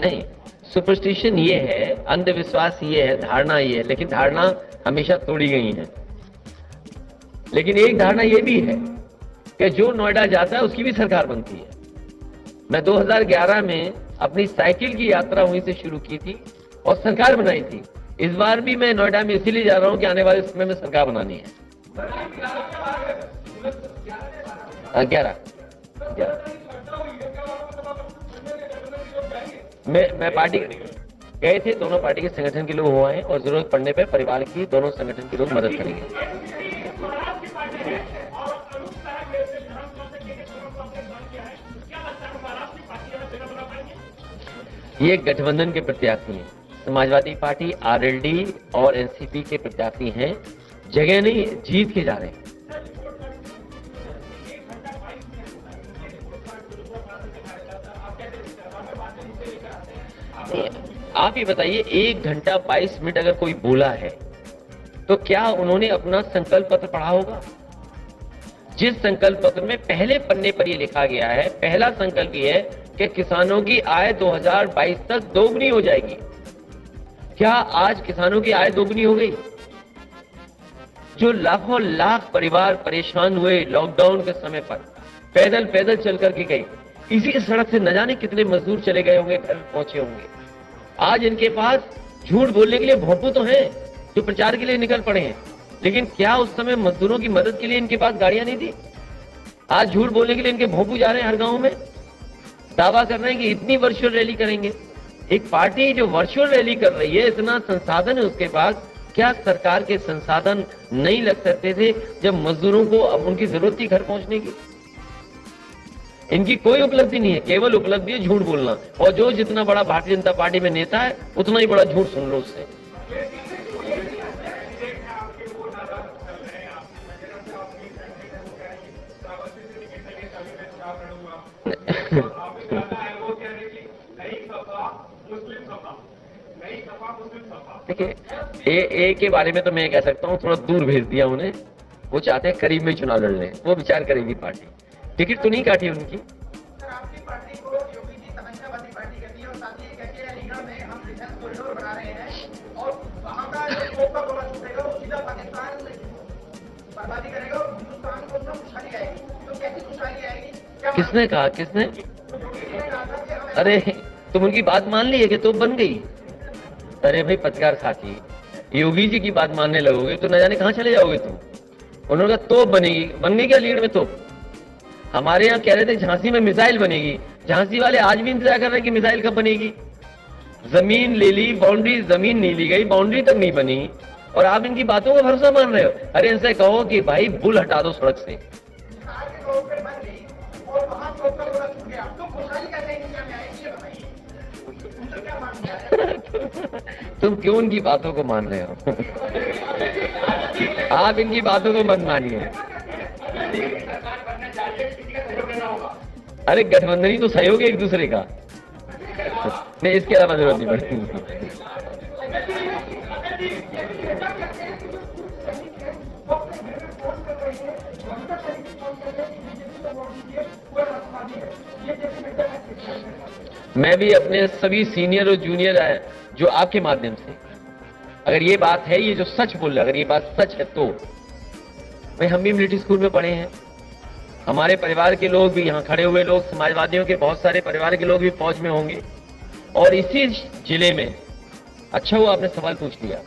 नहीं, सुपरस्टिशन ये है, अंधविश्वास ये है, धारणा ये है, लेकिन धारणा हमेशा तोड़ी गई है। लेकिन एक धारणा ये भी है कि जो नोएडा जाता है उसकी भी सरकार बनती है। मैं 2011 में अपनी साइकिल की यात्रा वहीं से शुरू की थी और सरकार बनाई थी। इस बार भी मैं नोएडा में इसीलिए जा रहा हूं कि आने वाले समय में सरकार बनानी है। 11 मैं पार्टी गए थे, दोनों पार्टी के संगठन के लोग हुए हैं और जरूरत पड़ने पर परिवार की दोनों संगठन के लोग मदद करेंगे। ये गठबंधन के प्रत्याशी हैं, समाजवादी पार्टी, आरएलडी और एनसीपी के प्रत्याशी हैं। जगह नहीं, जीत के जा रहे हैं। आप ही बताइए, 1 घंटा 22 मिनट अगर कोई बोला है तो क्या उन्होंने अपना संकल्प पत्र पढ़ा होगा? जिस संकल्प पत्र में पहले पन्ने पर यह लिखा गया है, पहला संकल्प यह है कि किसानों की आय 2022 तक दोगुनी हो जाएगी। क्या आज किसानों की आय दोगुनी हो गई? जो लाखों लाख परिवार परेशान हुए लॉकडाउन के समय पर, पैदल पैदल चल करके गए, इसी सड़क से न जाने कितने मजदूर चले गए होंगे, घर पहुंचे होंगे। आज इनके पास झूठ बोलने के लिए भोंपू तो हैं, जो प्रचार के लिए निकल पड़े हैं, लेकिन क्या उस समय मजदूरों की मदद के लिए इनके पास गाड़ियां नहीं थी? आज झूठ बोलने के लिए इनके भोंपू जा रहे हैं हर गांव में, दावा कर रहे हैं कि इतनी वर्चुअल रैली करेंगे। एक पार्टी जो वर्चुअल रैली कर रही है, इतना संसाधन है उसके पास, क्या सरकार के संसाधन नहीं लग सकते थे जब मजदूरों को अब उनकी जरूरत थी घर पहुंचने की? इनकी कोई उपलब्धि नहीं है, केवल उपलब्धि है झूठ बोलना। और जो जितना बड़ा भारतीय जनता पार्टी में नेता है, उतना ही बड़ा झूठ सुन लो उससे। देखिए, ए के बारे में तो मैं कह सकता हूँ, थोड़ा दूर भेज दिया उन्हें। वो चाहते हैं करीब में चुनाव लड़ लें, वो विचार करेगी पार्टी। टिकट तो नहीं काटी उनकी। आपकी पार्टी को योगी जी समाजवादी पार्टी कहती है और साथ ही कहती है अलीगढ़ में हम डिफेंस कॉरिडोर बना रहे हैं और वहां का जो स्कोप का गोला छूटेगा वो सीधा पाकिस्तान बर्बादी करेगा और हिंदुस्तान को उसमें खुशहाली आएगी। तो कैसी खुशहाली आएगी? किसने कहा? किसने? अरे तुम उनकी बात मान ली है कि तो बन गई? अरे भाई पत्रकार साथी, योगी जी की बात मानने लगोगे तो न जाने कहां चले जाओगे तुम। उन्होंने कहा तोप बनेगी, बन गई क्या लीड में तोप? हमारे यहाँ कह रहे थे झांसी में मिसाइल बनेगी, झांसी वाले आज भी इंतजार कर रहे हैं कि मिसाइल कब बनेगी। जमीन ले ली, बाउंड्री, जमीन नहीं ली गई, बाउंड्री तक नहीं बनी, और आप इनकी बातों का भरोसा मान रहे हो। अरे इनसे कहो कि भाई बुल हटा दो सड़क से। तुम क्यों उनकी बातों को मान रहे हो? आप इनकी बातों को मत मानिए। अरे गठबंधन ही तो सहयोग है एक दूसरे का, नहीं इसके अलावा जरूरत नहीं पड़ती। मैं भी अपने सभी सीनियर और जूनियर जो आपके माध्यम से, अगर ये बात है, ये जो सच बोल रहे, अगर ये बात सच है तो भाई हम भी मिलिट्री स्कूल में पढ़े हैं, हमारे परिवार के लोग भी, यहाँ खड़े हुए लोग समाजवादियों के बहुत सारे परिवार के लोग भी फौज में होंगे। और इसी जिले में, अच्छा हुआ आपने सवाल पूछ लिया,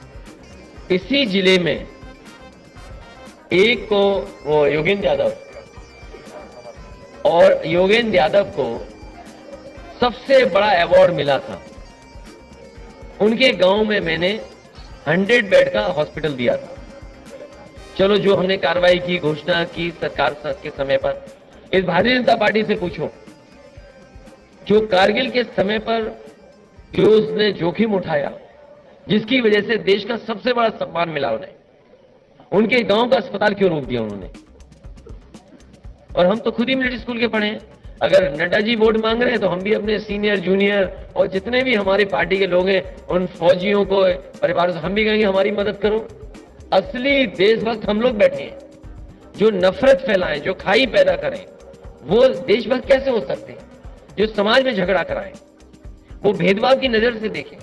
इसी जिले में एक को वो योगेंद्र यादव, और योगेंद्र यादव को सबसे बड़ा अवार्ड मिला था। उनके गांव में मैंने 100 बेड का हॉस्पिटल दिया था। चलो जो हमने कार्रवाई की, घोषणा की सरकार के समय पर, इस भारतीय जनता पार्टी से पूछो, जो कारगिल के समय पर जो उसने जोखिम उठाया, जिसकी वजह से देश का सबसे बड़ा सम्मान मिला उन्हें, उनके गांव का अस्पताल क्यों रोक दिया उन्होंने? और हम तो खुद ही मिलिट्री स्कूल के पढ़े हैं। अगर नड्डा जी वोट मांग रहे हैं तो हम भी अपने सीनियर जूनियर और जितने भी हमारी पार्टी के लोग हैं, उन फौजियों को, परिवारों से हम भी कहेंगे हमारी मदद करो। असली देशभक्त हम लोग बैठे हैं, जो नफरत फैलाएं, जो खाई पैदा करें, वो देशभक्त कैसे हो सकते हैं? जो समाज में झगड़ा कराएं, वो भेदभाव की नजर से देखें।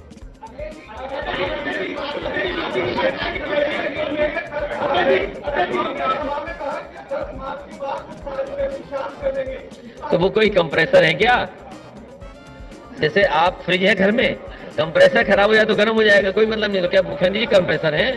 तो वो कोई कंप्रेसर है क्या? जैसे आप फ्रिज है घर में, कंप्रेसर खराब हो जाए तो गर्म हो जाएगा, कोई मतलब नहीं। तो क्या मुखर्जी जी कंप्रेसर है?